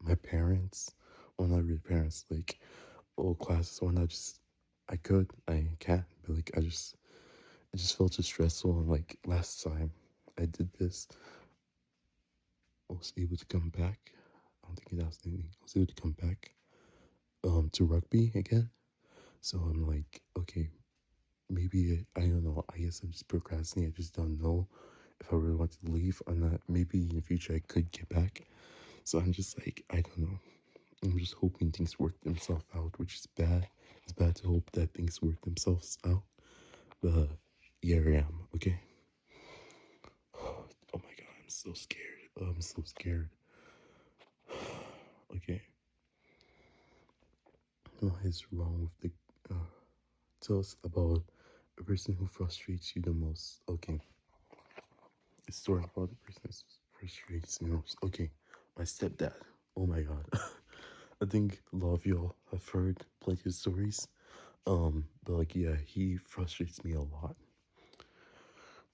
[SPEAKER 1] my parents. Well, not really parents, like all classes or not. Just I can't, but like I just felt too stressful. And like last time I did this, I was able to come back. I don't think that was anything. I was able to come back to rugby again. So I'm like, okay, maybe I don't know. I guess I'm just procrastinating. I just don't know if I really want to leave or not. Maybe in the future I could get back. So I'm just like, I don't know. I'm just hoping things work themselves out, which is bad. It's bad to hope that things work themselves out. But here I am, okay? so scared. I'm so scared. Okay, what is wrong with the? Tell us about a person who frustrates you the most. Okay, a story about the person who frustrates you the most. Okay, my stepdad. Oh my god. I think a lot of y'all have heard plenty of stories. But like yeah, he frustrates me a lot.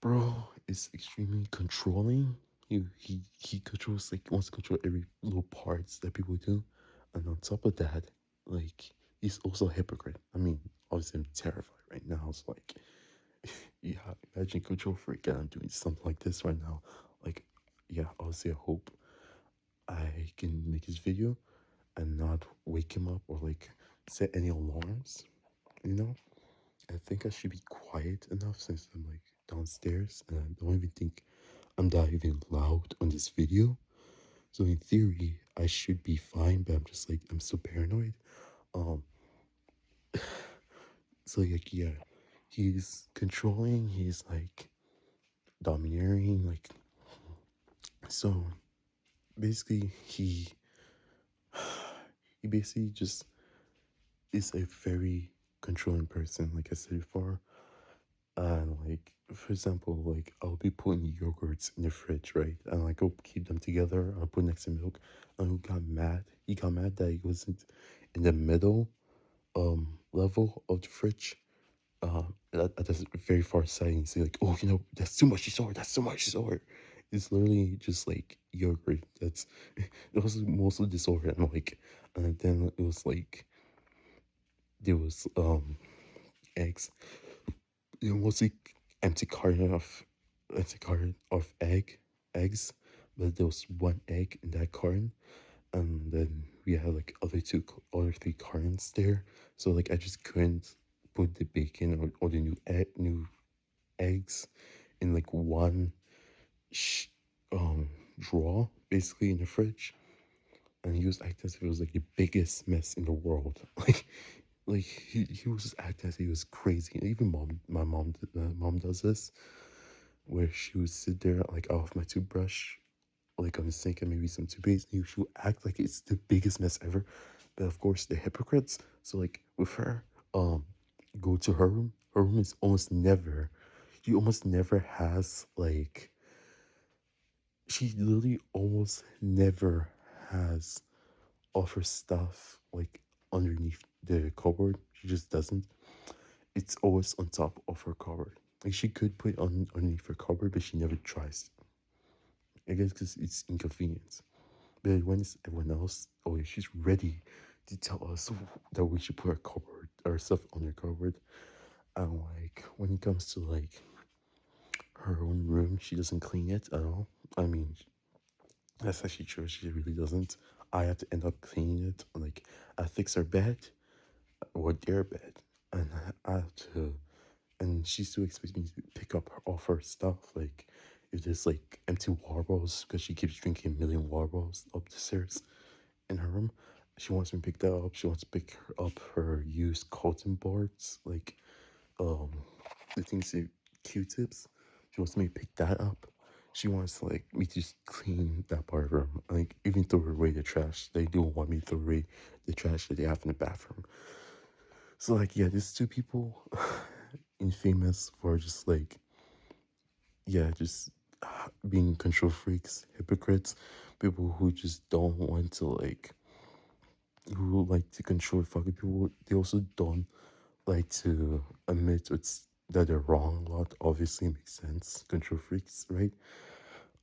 [SPEAKER 1] Bro is extremely controlling. He controls like wants to control every little parts that people do. And on top of that, like he's also a hypocrite. I mean, obviously I'm terrified right now. It's like yeah, imagine control freak and I'm doing something like this right now. Like, yeah, obviously I hope I can make his video and not wake him up or like set any alarms, you know? I think I should be quiet enough since I'm like downstairs and I don't even think I'm that even loud on this video. So in theory, I should be fine, but I'm just like I'm so paranoid. Um, so like yeah, he's controlling. He's like domineering. Like so, basically, he basically just is a very controlling person. Like I said before, and like for example, like I'll be putting yogurts in the fridge, right? And like I'll keep them together. I'll put next to milk. And he got mad. He got mad that he wasn't in the middle level of the fridge. At the very far side, and you say like, oh, you know, that's too much dessert. That's too much dessert. It's literally just like yogurt. That's it was mostly dessert. And like, and then it was like there was eggs. It was mostly empty carton of eggs, but there was one egg in that carton, and then we had like other three cartons there. So like I just couldn't put the bacon or the new eggs in like one sh- um drawer basically in the fridge, and he was acting as if it was like the biggest mess in the world. Like he was just acting as if he was crazy. And even mom does this, where she would sit there like off my toothbrush, like on the sink and maybe some toothpaste, and she would act like it's the biggest mess ever. But of course they're hypocrites. So like with her, go to her room. Her room is almost never. She almost never has like. She literally almost never has all her stuff like underneath the cupboard. She just doesn't. It's always on top of her cupboard. Like she could put it on underneath her cupboard, but she never tries. I guess because it's inconvenient. But when it's everyone else, oh yeah, she's ready to tell us that we should put our stuff on her cupboard. And like when it comes to like her own room, she doesn't clean it at all. I mean, that's actually true. She really doesn't. I have to end up cleaning it. Like I fix her bed or their bed, and I have to. And she still expects me to pick up all her stuff. Like if there's like empty water bottles because she keeps drinking a million water bottles up the stairs in her room. She wants me to pick that up. She wants to pick up her used cotton boards, like um the things that Q-tips. She wants me to pick that up. She wants like me to just clean that part of her room. Like even throw away the trash. They do want me to throw away the trash that they have in the bathroom. So like yeah, these two people infamous for just like yeah, just being control freaks, hypocrites, people who just don't want to like who like to control fucking people. They also don't like to admit that they're wrong a lot. Obviously makes sense. Control freaks, right?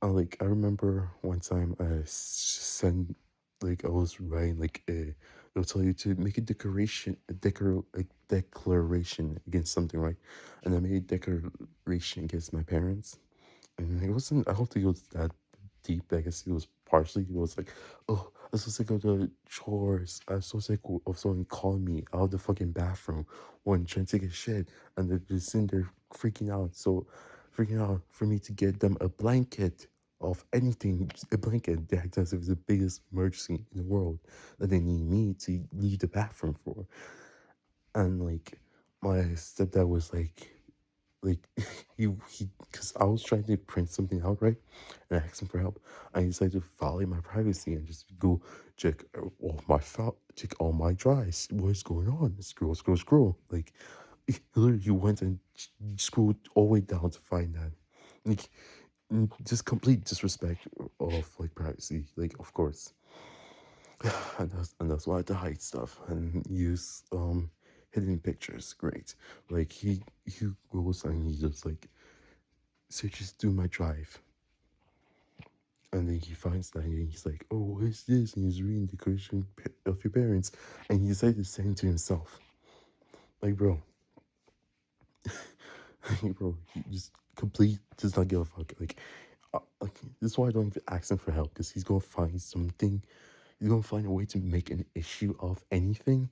[SPEAKER 1] Like I remember one time sent like I was writing like it'll tell you to make a declaration against something, right? And I made a declaration against my parents, and it wasn't. I don't think it was that deep. I guess it was partially. It was like, oh, I'm so sick of the chores. I'm so sick of someone calling me out of the fucking bathroom when trying to take a shit, and they're just sitting there freaking out. So, freaking out for me to get them a blanket of anything, a blanket that does it was the biggest emergency in the world that they need me to leave the bathroom for. And like, my stepdad was Like because I was trying to print something out, right, and I asked him for help. I decided to violate my privacy and just go check check all my drives. What's going on? Scroll, scroll, scroll. Like literally, he went and scrolled all the way down to find that. Like just complete disrespect of like privacy. Like of course, and that's why I had to hide stuff and use hidden pictures. Great. Like he goes and he just like searches through my drive, and then he finds that and he's like, "Oh, what is this?" And he's reading the question of your parents, and he decided to send it to himself. Like, bro, bro, he just complete does not give a fuck. Like this is why I don't even ask him for help because he's gonna find something. He's gonna find a way to make an issue of anything.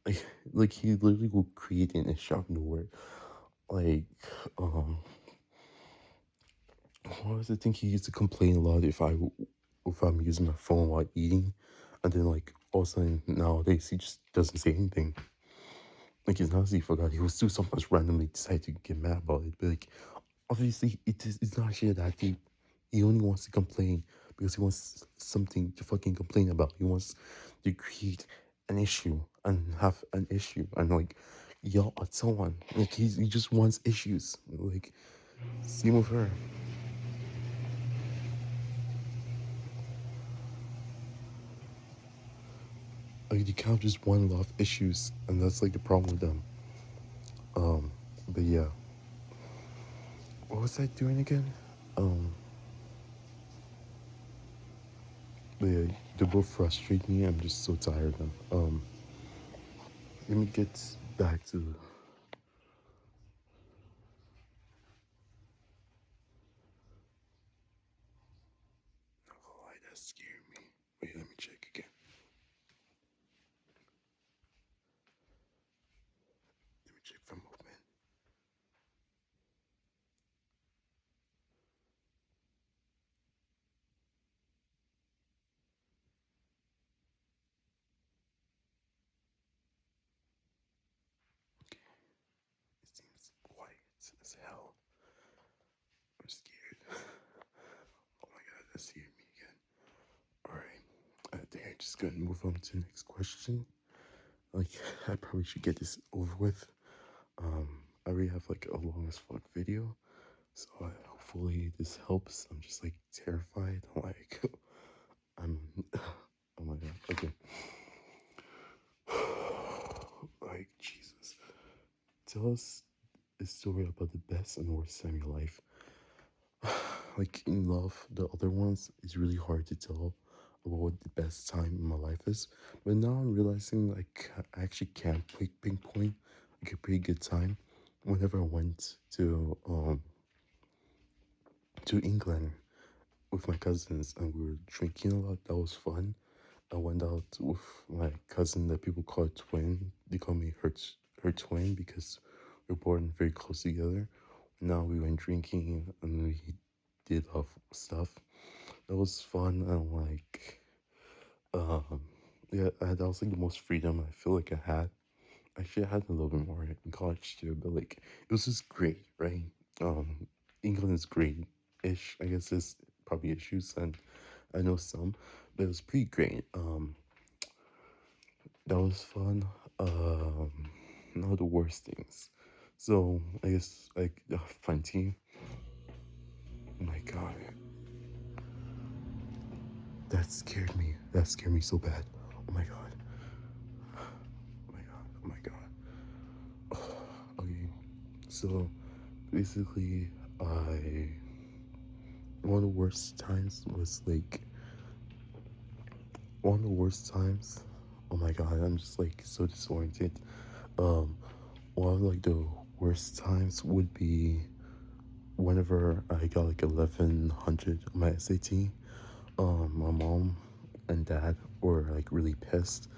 [SPEAKER 1] Like, like he literally will create an issue out of nowhere. Like, um, what was the thing he used to complain a lot if I'm using my phone while eating, and then like all of a sudden nowadays he just doesn't say anything. Like it's not as he forgot. He will still sometimes randomly decide to get mad about it, but like obviously it's not shit that deep. He only wants to complain because he wants something to fucking complain about. He wants to create an issue and have an issue and like yell at someone. Like he just wants issues. Like same with her. Like you can't just want a lot of issues, and that's like the problem with them. But yeah, what was I doing again? Um, but yeah, they both frustrate me. I'm just so tired of them. Let me get back to. Not gonna lie, that scared me. Wait, let me check again. Let me check for movement. Okay, it seems quiet as hell. I'm scared. Oh my god, that scared me again. Alright, I think I'm just gonna move on to the next question. Like, I probably should get this over with. I already have like a long as fuck video, so hopefully this helps. I'm just like terrified. Like, I'm. Oh my god. Okay. Like Jesus, tell us a story about the best and worst time in your life. Like in love, the other ones is really hard to tell about what the best time in my life is. But now I'm realizing like I actually can pinpoint like a pretty good time whenever I went to England with my cousins and we were drinking a lot. That was fun. I went out with my cousin that people call a twin. They call me her twin because we're born very close together. Now we went drinking and we did off stuff. That was fun and like um yeah, that was like the most freedom I feel like I had. Actually I had a little bit more in college too, but like it was just great, right? Um England is great ish. I guess there's probably issues and I know some, but it was pretty great. That was fun. Not the worst things. So I guess like the fun team. Oh my god, that scared me. That scared me so bad. Oh my god. Oh my god. Oh my god. Okay. So basically, I one of the worst times was like one of the worst times. Oh my god, I'm just like so disoriented. Um, one of like the worst times would be whenever I got like 1100 on my SAT. My mom and dad were like really pissed.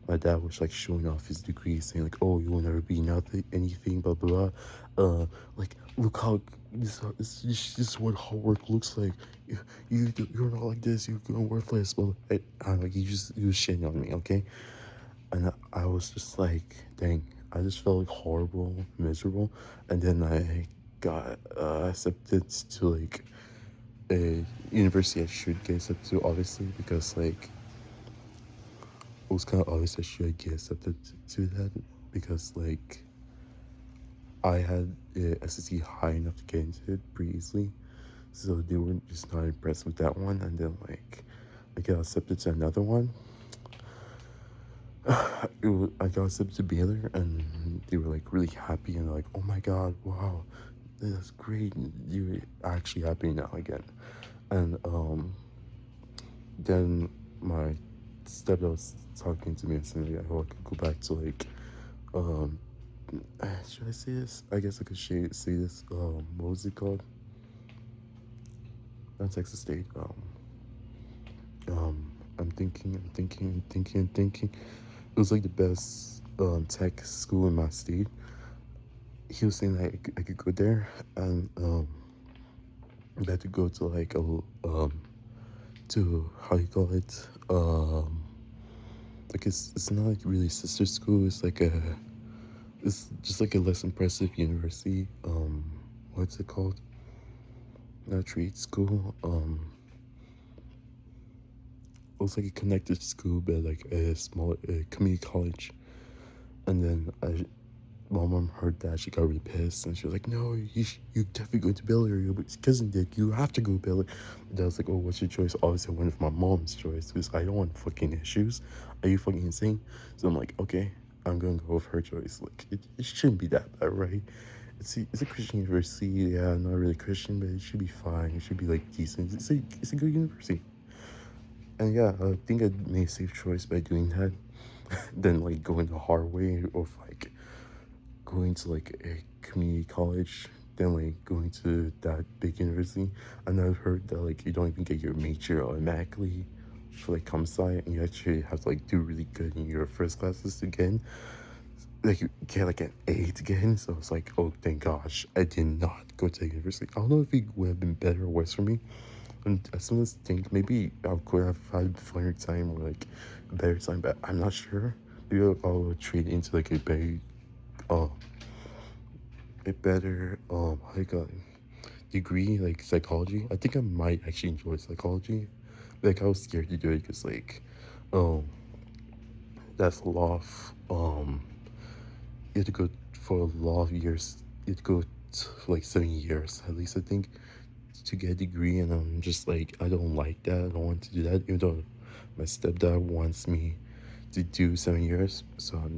[SPEAKER 1] My dad was like showing off his degree, saying like, "Oh, you will never be nothing, anything, blah blah blah." Like look how this is what hard work looks like. You're not like this. You're worthless. But I don't know. He was shitting on me, okay? And I was just like, dang. I just felt like horrible, miserable, and then got accepted to like a university I should get accepted to, obviously, because like it was kind of obvious I should get accepted to that because like I had a SSC high enough to get into it pretty easily, so they were just not impressed with that one, and then like I got accepted to another one. I got accepted to Baylor, and they were like really happy and like, oh my god, wow, that's great. You're actually happy now again. And then my stepdad was talking to me and saying like, oh, I could go back to like um should I say this? I guess I could say this. What was it called? Not Texas State. I'm thinking. It was like the best tech school in my state. He was saying that I could go there, and I had to go to like to how you call it, like it's not like really sister school. It's just like a less impressive university. What's it called? Not trade school. It was like a connected school, but like a small community college. And then my mom heard that, she got really pissed, and she was like, "No, you definitely go to Baylor. Your cousin did. You have to go to Baylor." And I was like, "Oh, what's your choice?" Obviously, I went with my mom's choice because I don't want fucking issues. Are you fucking insane? So I'm like, okay, I'm gonna go with her choice. Like, it shouldn't be that bad, right? It's a Christian university. Yeah, not really Christian, but it should be fine. It should be like decent. It's a good university. And yeah, I think I made a safe choice by doing that than like going the hard way of like going to like a community college than like going to that big university. And I've heard that like you don't even get your major automatically for like comp sci, and you actually have to like do really good in your first classes to get in. Like you get like an A to get in. So it's like, oh thank gosh, I did not go to the university. I don't know if it would have been better or worse for me. And I sometimes think maybe I could have had a funner time or like a better time, but I'm not sure. Maybe I'll trade into like uh, a better like a degree like psychology. I think I might actually enjoy psychology. Like I was scared to do it because like um that's a lot of you have to go for a lot of years. You have to go for like 7 years at least, I think, to get a degree, and I'm just like, I don't like that. I don't want to do that, even though my stepdad wants me to do 7 years. So I'm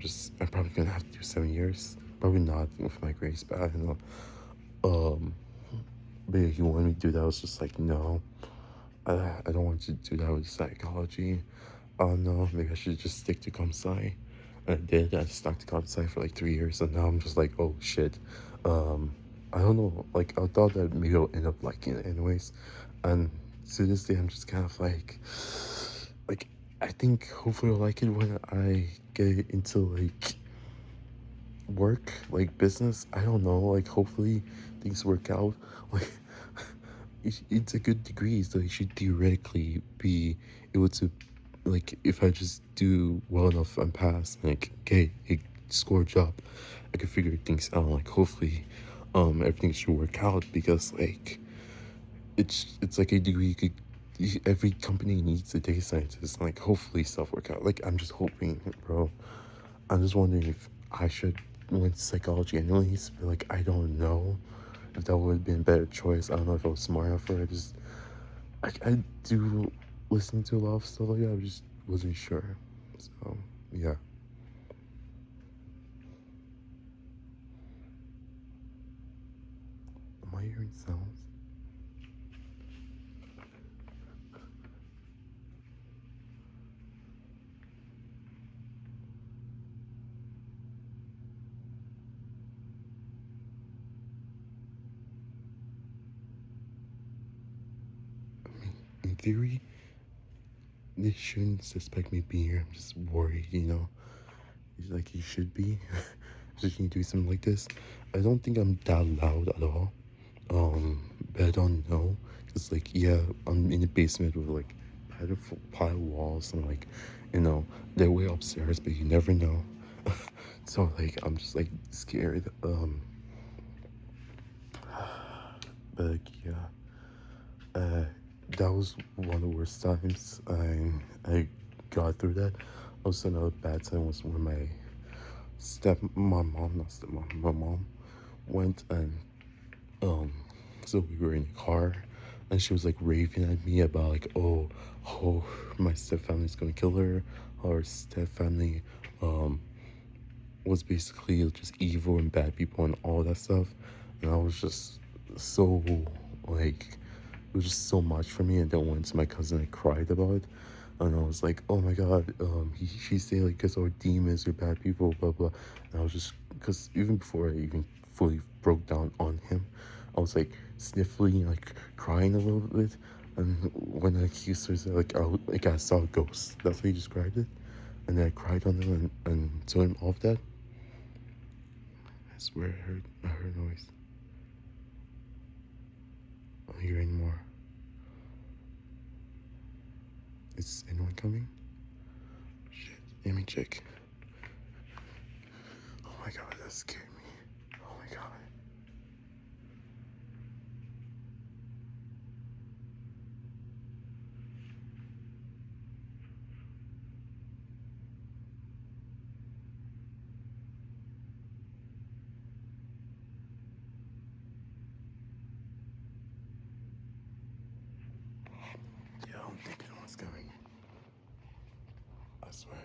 [SPEAKER 1] probably gonna have to do 7 years. Probably not with my grades, but I don't know. Um, but yeah, he wanted me to do that. I was just like, no, I don't want to do that with psychology. Oh no, maybe I should just stick to comp sci. And I did. I stuck to comp sci for like 3 years, and now I'm just like, oh shit. I don't know. Like I thought that maybe I'll end up liking it anyways, and to this day I'm just kind of like I think hopefully I'll like it when I get into like work, like business. I don't know. Like hopefully things work out. Like it's a good degree, so you should theoretically be able to, like, if I just do well enough and pass, like, okay, score a job, I can figure things out. Like, hopefully, everything should work out because, like, it's like a degree you could. Every company needs a data scientist. Like, hopefully, stuff work out. Like, I'm just hoping, bro. I'm just wondering if I should went to psychology anyways, but like, I don't know if that would have been a better choice. I don't know if I was smart enough for it. I do listen to a lot of stuff like that. I just wasn't sure. So yeah. Am I hearing sounds? I mean, in theory, they shouldn't suspect me being here. I'm just worried, you know. It's like you should be. Just you do something like this. I don't think I'm that loud at all. But I don't know. It's like, yeah, I'm in the basement with like pile of walls and like, you know, they're way upstairs, but you never know. So like, I'm just like scared. But like, yeah, that was one of the worst times I got through that. Also, another bad time was when my mom, not stepmom, my mom went and um, so we were in the car, and she was like raving at me about like, oh, my stepfamily's gonna kill her. Our stepfamily, um, was basically just evil and bad people and all that stuff, and I was just so like, it was just so much for me. And then went to my cousin and cried about it, and I was like, oh my god, she said like, because our demons are bad people, blah blah. And I was just, because even before I even fully broke down on him, I was like sniffling, like crying a little bit. And when he started like, I saw a ghost, that's how he described it. And then I cried on him and told him off that. I swear I heard noise. I don't hear anymore. Is anyone coming? Shit. Let me check. Oh my god, that scared me. Oh my god. Yeah, I don't think anyone's coming. I swear.